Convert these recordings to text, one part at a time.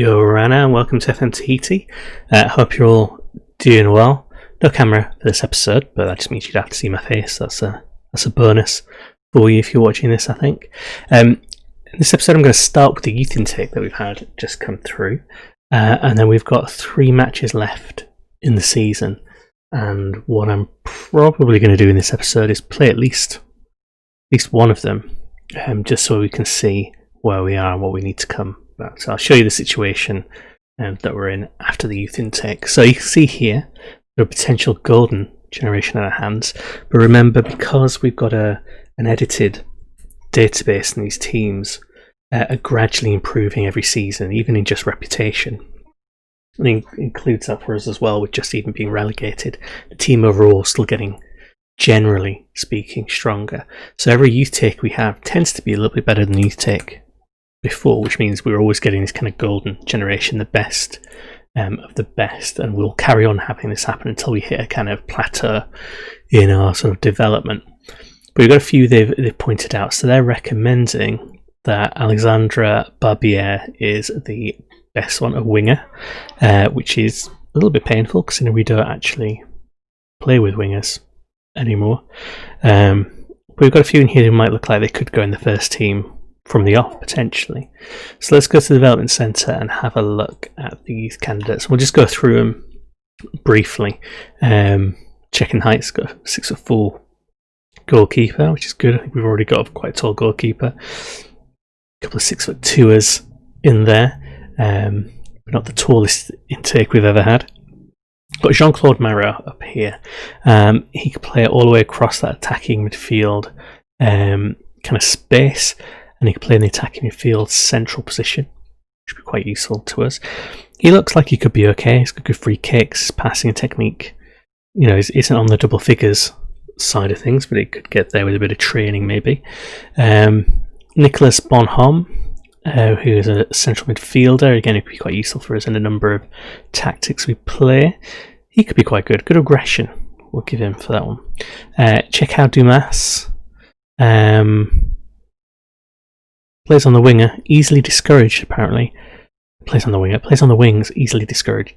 Yo Rana, and welcome to FM Tahiti. Hope you're all doing well. No camera for this episode, but that just means you'd have to see my face. That's a bonus for you if you're watching this, I think. In this episode I'm going to start with the youth intake that we've had just come through, and then we've got 3 matches left in the season, and what I'm probably going to do in this episode is play at least one of them, just so we can see where we are and what we need to come. So I'll show you the situation that we're in after the youth intake. So you can see here the potential golden generation in our hands, but remember, because we've got an edited database and these teams are gradually improving every season, even in just reputation, and it includes that for us as well, with just even being relegated, the team overall still getting, generally speaking, stronger. So every youth take we have tends to be a little bit better than the youth take before, which means we're always getting this kind of golden generation, the best of the best, and we'll carry on having this happen until we hit a kind of plateau in our sort of development. But we've got a few they've pointed out. So they're recommending that Alexandra Barbier is the best one, a winger, which is a little bit painful because we don't actually play with wingers anymore. But we've got a few in here who might look like they could go in the first team from the off, potentially. So let's go to the development centre and have a look at the youth candidates. We'll just go through them briefly. Checking heights, got a 6'4" goalkeeper, which is good. I think we've already got a quite tall goalkeeper. A couple of 6'2"ers in there, but not the tallest intake we've ever had. Got Jean-Claude Marot up here. He could play all the way across that attacking midfield kind of space, and he can play in the attacking midfield central position, which would be quite useful to us. He looks like he could be okay. He's got good free kicks, passing and technique. You know, isn't on the double figures side of things, but he could get there with a bit of training maybe. Nicolas Bonhomme, who is a central midfielder. Again, it could be quite useful for us in a number of tactics we play. He could be quite good. Good aggression, we'll give him for that one. Chekau Dumas. Plays on the winger, easily discouraged apparently. Plays on the winger, plays on the wings, easily discouraged.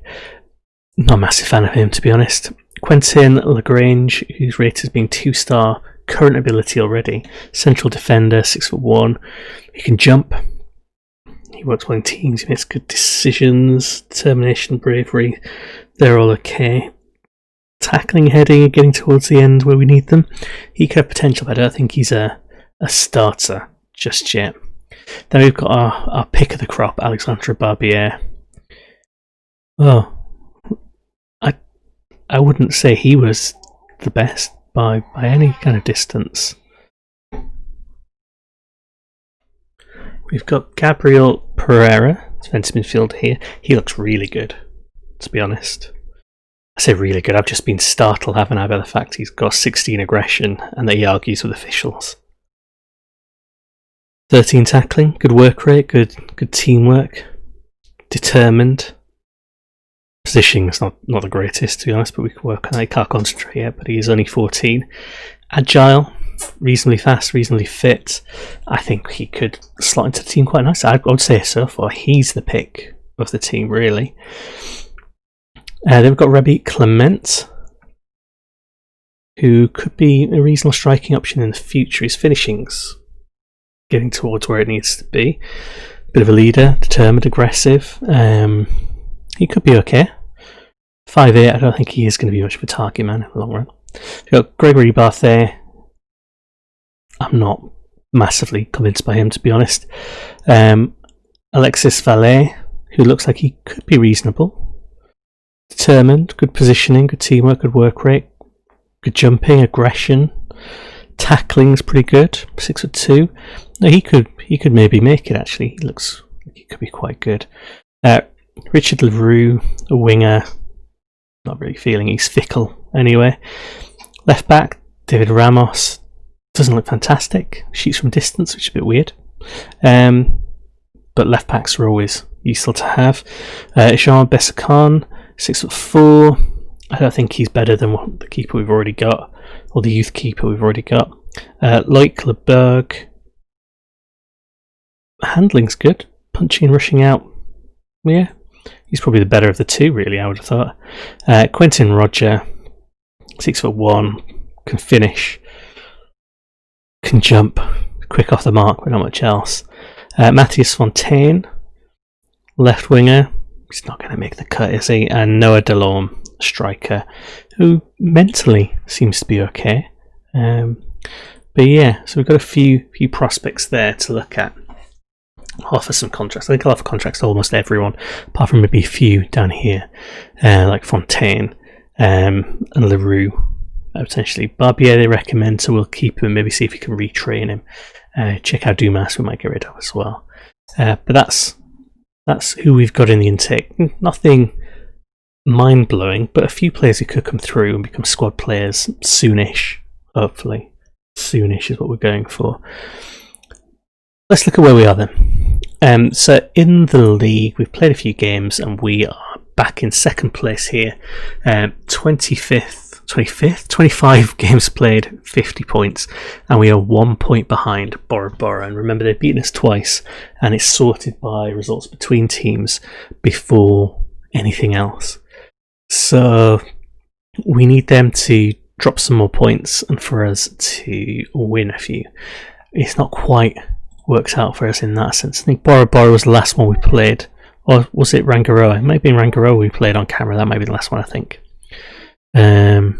Not a massive fan of him, to be honest. Quentin Lagrange, who's rated as being 2-star, current ability already. Central defender, 6'1". He can jump. He works well in teams, he makes good decisions. Determination, bravery, they're all okay. Tackling, heading, getting towards the end where we need them. He could have potential, but I don't think he's a starter just yet. Then we've got our pick of the crop, Alexandra Barbier. Oh, I wouldn't say he was the best by any kind of distance. We've got Gabriel Pereira, defensive midfielder here. He looks really good, to be honest. I say really good, I've just been startled, haven't I, by the fact he's got 16 aggression and that he argues with officials. 13 tackling, good work rate, good teamwork, determined. Positioning is not the greatest, to be honest, but we can work on that. He can't concentrate yet, but he is only 14. Agile, reasonably fast, reasonably fit. I think he could slot into the team quite nicely. I would say so far he's the pick of the team, really. Then we've got Rebbe Clement, who could be a reasonable striking option in the future. His finishing's getting towards where it needs to be. Bit of a leader, determined, aggressive. He could be okay. 5'8", I don't think he is going to be much of a target man in the long run. We've got Gregory Barthet. I'm not massively convinced by him, to be honest. Alexis Valet, who looks like he could be reasonable. Determined, good positioning, good teamwork, good work rate, good jumping, aggression. Tackling's pretty good, 6'2". No, he could maybe make it, actually. He looks like he could be quite good. Richard Leroux, a winger. Not really feeling he's fickle anyway. Left back, David Ramos. Doesn't look fantastic. Shoots from distance, which is a bit weird. But left backs are always useful to have. Jean Bessacan, 6'4". I don't think he's better than what the keeper we've already got, or the youth keeper we've already got. Loic Leberg. Handling's good. Punching and rushing out. Yeah, he's probably the better of the two, really, I would have thought. Quentin Roger, 6'1", can finish, can jump, quick off the mark, but not much else. Matthias Fontaine, left winger, he's not going to make the cut, is he? And Noah Delorme, striker, who mentally seems to be okay. But yeah, so we've got a few prospects there to look at. I'll offer some contracts. I think I'll offer contracts to almost everyone, apart from maybe a few down here, like Fontaine and Leroux, potentially. Barbier they recommend, so we'll keep him, maybe see if we can retrain him. Check out Dumas, we might get rid of as well. But that's who we've got in the intake. Nothing mind-blowing, but a few players who could come through and become squad players soonish, hopefully. Soonish is what we're going for. Let's look at where we are then. So in the league, we've played a few games and we are back in second place here. 25 games played, 50 points, and we are 1 point behind Bora Bora. And remember, they've beaten us twice, and it's sorted by results between teams before anything else. So we need them to drop some more points and for us to win a few. It's not quite works out for us in that sense. I think Bora Bora was the last one we played, or was it Rangaroa? It might have been Rangaroa we played on camera. That might be the last one, I think. I'm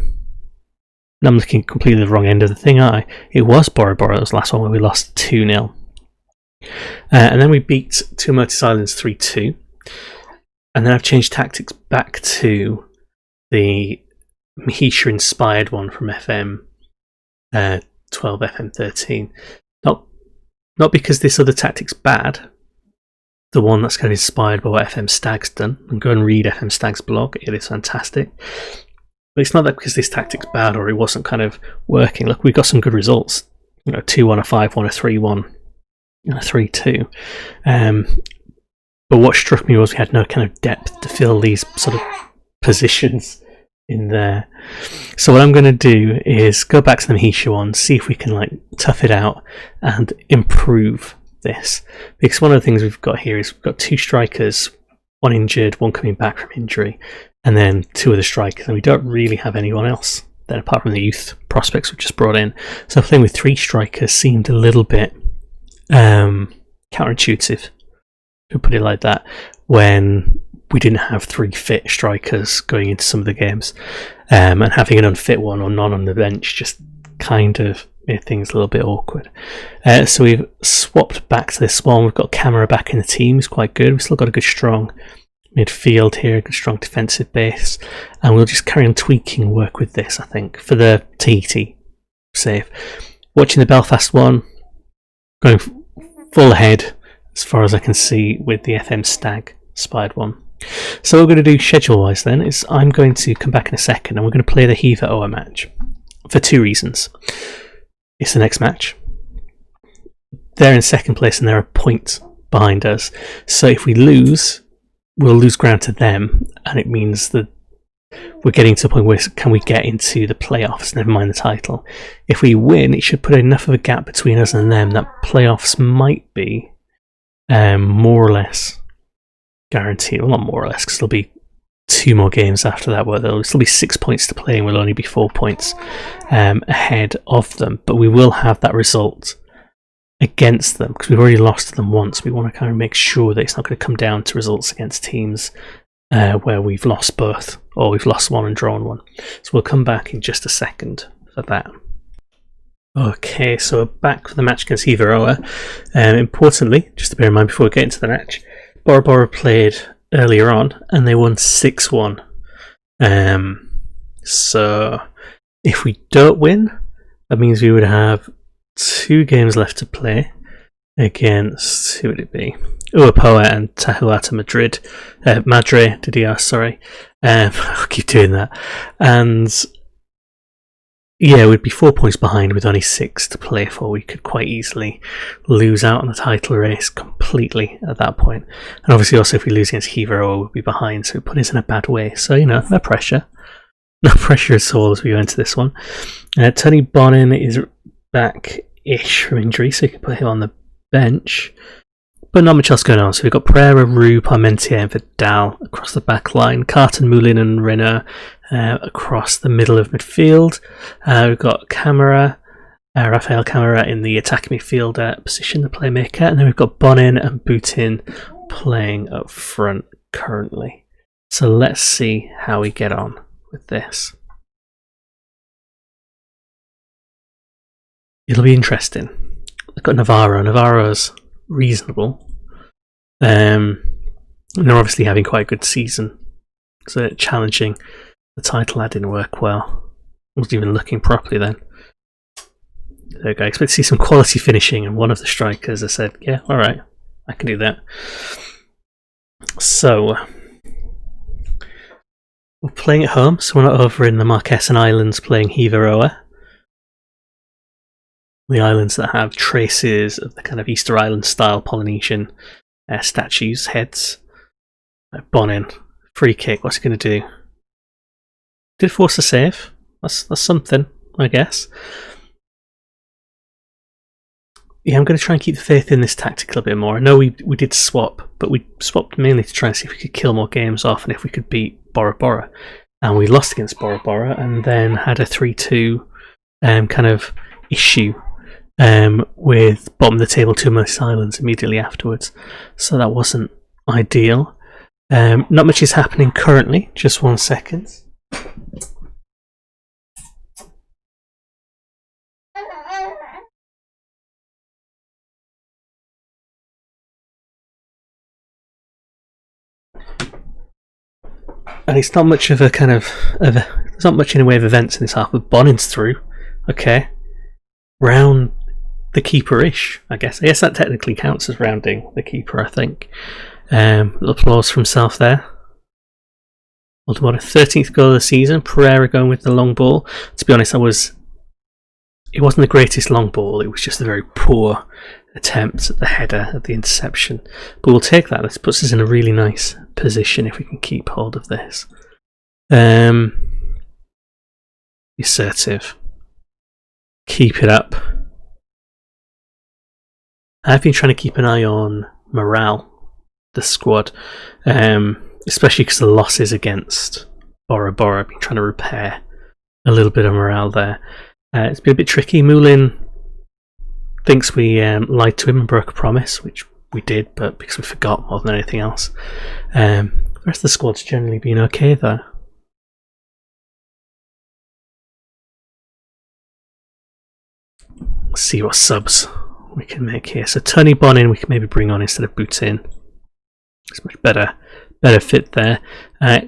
looking completely the wrong end of the thing, aren't I? It was Bora Bora. That was the last one where we lost 2-0. And then we beat Tuamotun Islands 3-2. And then I've changed tactics back to the Mahisha inspired one from FM 12, FM13. Not because this other tactic's bad, the one that's kind of inspired by what FM Stag's done, and go and read FM Stag's blog, it is fantastic. But it's not that because this tactic's bad or it wasn't kind of working. Look, we got some good results. 2-1, a 5-1, a 3-1, and a 3-2. But what struck me was we had no kind of depth to fill these sort of positions in there. So what I'm going to do is go back to the Mahisha one, see if we can tough it out and improve this. Because one of the things we've got here is we've got 2 strikers, one injured, one coming back from injury, and then 2 of the strikers, and we don't really have anyone else then apart from the youth prospects we've just brought in. So playing with 3 strikers seemed a little bit counterintuitive, to put it like that, when we didn't have 3 fit strikers going into some of the games, and having an unfit one or none on the bench just kind of made things a little bit awkward. So we've swapped back to this one. We've got Camera back in the team. It's quite good. We've still got a good strong midfield here, a good strong defensive base, and we'll just carry on tweaking work with this, I think, for the Tahiti save. Watching the Belfast one, going full ahead as far as I can see with the FM Stag Spied one. So what we're going to do schedule-wise then is I'm going to come back in a second and we're going to play the Hitiraa match for 2 reasons. It's the next match. They're in second place and they're a point behind us. So if we lose, we'll lose ground to them, and it means that we're getting to a point where can we get into the playoffs, never mind the title. If we win, it should put enough of a gap between us and them that playoffs might be more or less guaranteed. Well, not more or less, because there'll be 2 more games after that where there'll still be 6 points to play and we'll only be 4 points ahead of them. But we will have that result against them because we've already lost to them once. We want to kind of make sure that it's not going to come down to results against teams where we've lost both, or we've lost one and drawn one. So we'll come back in just a second for that. Okay, so we're back for the match against Hitiraa. Importantly, just to bear in mind before we get into the match, Bora Bora played earlier on and they won 6-1. So if we don't win, that means we would have 2 games left to play against, who would it be? Uapoa and Tahitia Madre Didia, sorry. I'll keep doing that. And yeah, we'd be 4 points behind with only 6 to play for. We could quite easily lose out on the title race completely at that point. And obviously also if we lose against Hitiraa, we'll be behind, so it put us in a bad way. So, no pressure. No pressure at all as we go into this one. Tony Bonin is back-ish from injury, so you can put him on the bench. but not much else going on. So we've got Pereira, Roux, Parmentier and Vidal across the back line. Carton, Moulin and Renault across the middle of midfield. We've got Camara, Rafael Camara in the attacking midfielder position, the playmaker. And then we've got Bonin and Boutin playing up front currently. So let's see how we get on with this. It'll be interesting. I've got Navarro. Navarro's reasonable. And they're obviously having quite a good season. So challenging the title, that didn't work well. I wasn't even looking properly then. There we go. I expect to see some quality finishing, and one of the strikers I said, yeah, alright, I can do that. So we're playing at home, so we're not over in the Marquesas Islands playing Hitiraa. The islands that have traces of the kind of Easter Island style Polynesian statues, heads. Bonin, free kick, what's he going to do? Did force a save. That's something, I guess. Yeah, I'm going to try and keep the faith in this tactic a little bit more. I know we did swap, but we swapped mainly to try and see if we could kill more games off and if we could beat Bora Bora. And we lost against Bora Bora and then had a 3-2 kind of issue with bottom of the table Tuamotun Islands immediately afterwards. So that wasn't ideal. Not much is happening currently. Just 1 second. And it's not much of a kind of there's not much in the way of events in this half, but Bonin's through. Okay. Round the keeper-ish, I guess. I guess that technically counts as rounding the keeper, I think. Little applause for himself there. What a 13th goal of the season. Pereira going with the long ball. To be honest, it wasn't the greatest long ball. It was just a very poor attempt at the header, at the interception. But we'll take that. This puts us in a really nice position if we can keep hold of this. Assertive. Keep it up. I've been trying to keep an eye on morale, the squad, especially because of the losses against Bora Bora. I've been trying to repair a little bit of morale there. It's been a bit tricky. Moulin thinks we lied to him and broke a promise, which we did, but because we forgot more than anything else. The rest of the squad's generally been okay though. Let's see what subs we can make here. So Tony Bonin we can maybe bring on instead of Boutin. It's much better fit there.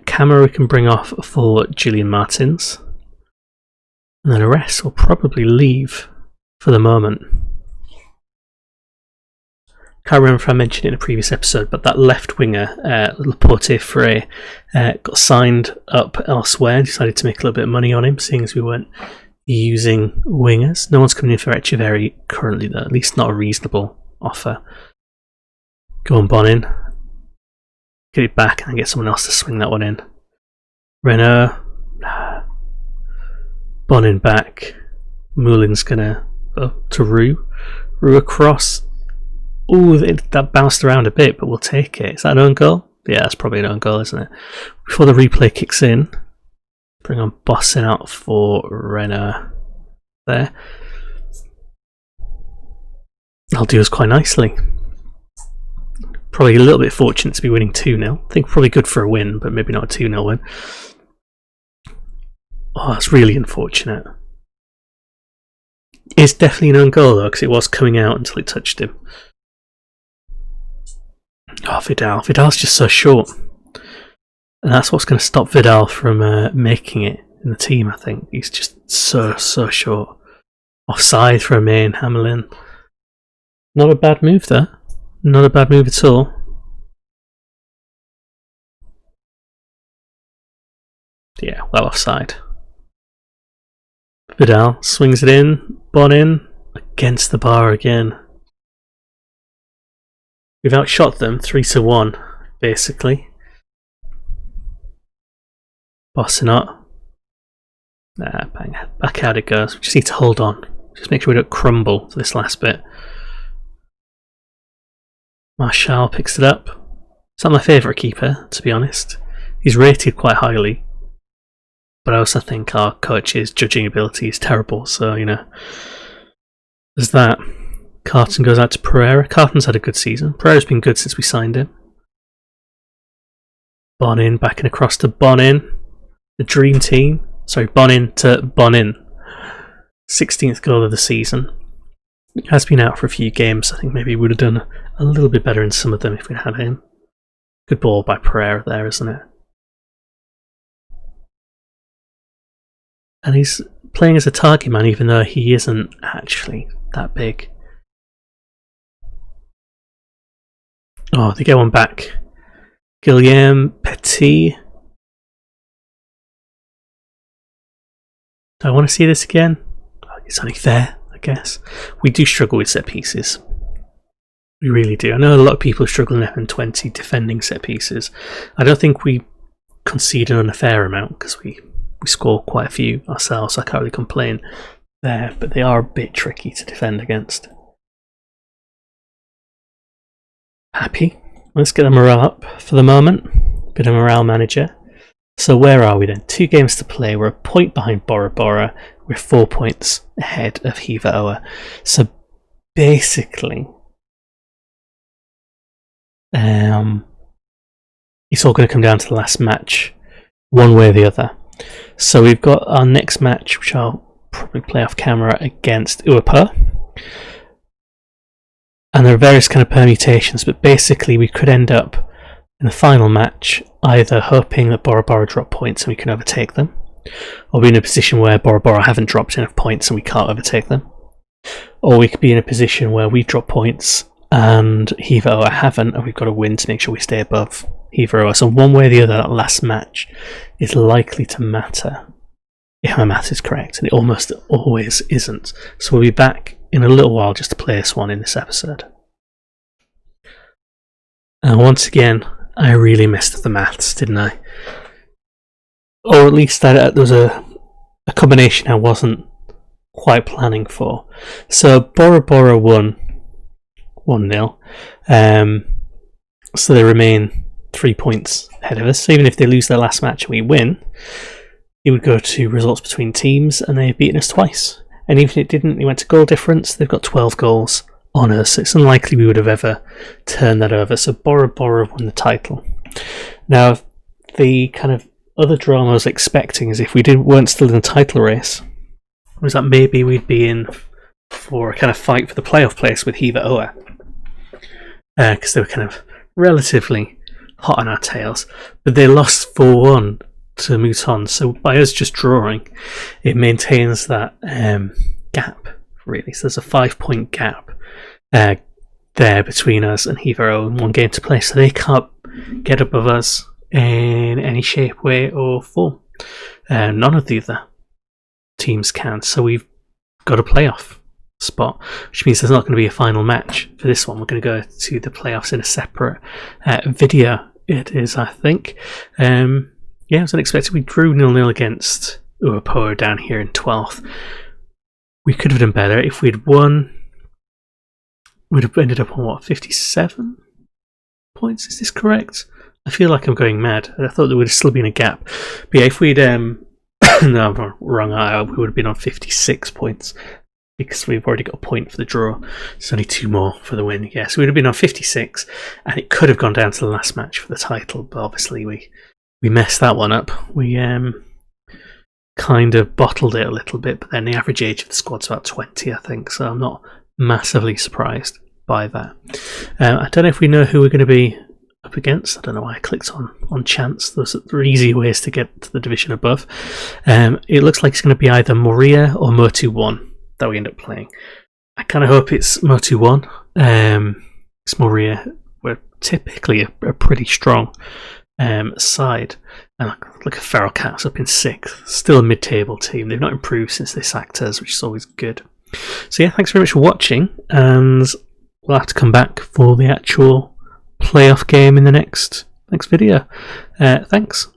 Camera we can bring off for Julian Martins. And then the rest will probably leave for the moment. Can't remember if I mentioned it in a previous episode, but that left winger, Laporte Frey, got signed up elsewhere and decided to make a little bit of money on him, seeing as we weren't using wingers. No one's coming in for Echeverri currently, though, at least not a reasonable offer. Go on, Bonin. Get it back and then get someone else to swing that one in. Renault. Bonin back. Moulin's gonna go to Roux. Roux across. Ooh, that bounced around a bit, but we'll take it. Is that an own goal? Yeah, that's probably an own goal, isn't it? Before the replay kicks in, bring on Bossin out for Renault there. That'll do us quite nicely. Probably a little bit fortunate to be winning 2-0. I think probably good for a win, but maybe not a 2-0 win. Oh, that's really unfortunate. It's definitely an own goal though, because it was coming out until it touched him. Oh, Vidal. Vidal's just so short. And that's what's going to stop Vidal from making it in the team, I think. He's just so short. Offside for a main, Hamelin. Not a bad move though. Not a bad move at all. Yeah, well offside. Vidal swings it in. Bonin against the bar again. We've outshot them 3-1, basically. Bossing up. Bang. Back out it goes. We just need to hold on. Just make sure we don't crumble for this last bit. Marshall picks it up. It's not my favourite keeper, to be honest. He's rated quite highly, but I also think our coach's judging ability is terrible, so, there's that. Carton goes out to Pereira. Carton's had a good season. Pereira's been good since we signed him. Bonin backing across to Bonin. The dream team. Sorry, Bonin to Bonin. 16th goal of the season. He has been out for a few games. I think maybe he would have done a little bit better in some of them if we'd had him. Good ball by Pereira there, isn't it? And he's playing as a target man, even though he isn't actually that big. Oh, they get one back. Guillaume Petit. Do I want to see this again? It's only fair, I guess. We do struggle with set pieces. We really do. I know a lot of people struggle in FM20 defending set pieces. I don't think we concede an unfair amount because we score quite a few ourselves, so I can't really complain there, but they are a bit tricky to defend against. Happy. Let's get the morale up for the moment. Bit of morale manager. So where are we then? 2 games to play. We're a point behind Bora Bora. We're 4 points ahead of Hitiraa. So basically, it's all going to come down to the last match, one way or the other. So we've got our next match, which I'll probably play off camera, against Uapa. And there are various kind of permutations, but basically we could end up in the final match either hoping that Bora Bora drop points and we can overtake them, or be in a position where Bora Bora haven't dropped enough points and we can't overtake them, or we could be in a position where we drop points and Hitiraa haven't, and we've got to win to make sure we stay above Hitiraa. So one way or the other, that last match is likely to matter, if my math is correct, and it almost always isn't. So we'll be back in a little while just to play this one in this episode. And once again, I really messed up the maths, didn't I? Or at least there was a combination I wasn't quite planning for. So Bora Bora won 1-0. So they remain 3 points ahead of us. So even if they lose their last match and we win, it would go to results between teams, and they've beaten us twice. And even if it didn't, it went to goal difference. They've got 12 goals on us, so it's unlikely we would have ever turned that over. So Bora Bora won the title. Now, the kind of other drama I was expecting is if we weren't still in the title race, was that maybe we'd be in for a kind of fight for the playoff place with Hitiraa, because they were kind of relatively hot on our tails. But they lost 4-1 to Mouton, so by us just drawing, it maintains that gap, really. So there's a 5-point gap there between us and Hitiraa, and 1 game to play, so they can't get above us in any shape, way or form. None of the other teams can, so we've got a playoff spot, which means there's not going to be a final match for this one. We're going to go to the playoffs in a separate video, it is, I think. Yeah, it was unexpected. We drew 0-0 against Uapa down here in 12th. We could have done better. If we'd won, we'd have ended up on, what, 57 points? Is this correct? I feel like I'm going mad. I thought there would have still been a gap. But yeah, if we'd... no, I'm wrong. We would have been on 56 points, because we've already got a point for the draw. There's only 2 more for the win. Yeah, so we'd have been on 56, and it could have gone down to the last match for the title, but obviously we messed that one up. We kind of bottled it a little bit, but then the average age of the squad's about 20, I think, so I'm not massively surprised by that. I don't know if we know who we're going to be up against. I don't know why I clicked on chance. Those are easy ways to get to the division above. It looks like it's going to be either Moria or Motu 1 that we end up playing. I kind of hope it's Motu 1. It's Moria. We're typically a pretty strong side. And look at Feral Cats up in 6th. Still a mid-table team. They've not improved since they sacked us, which is always good. So yeah, thanks very much for watching, and we'll have to come back for the actual playoff game in the next video. Thanks.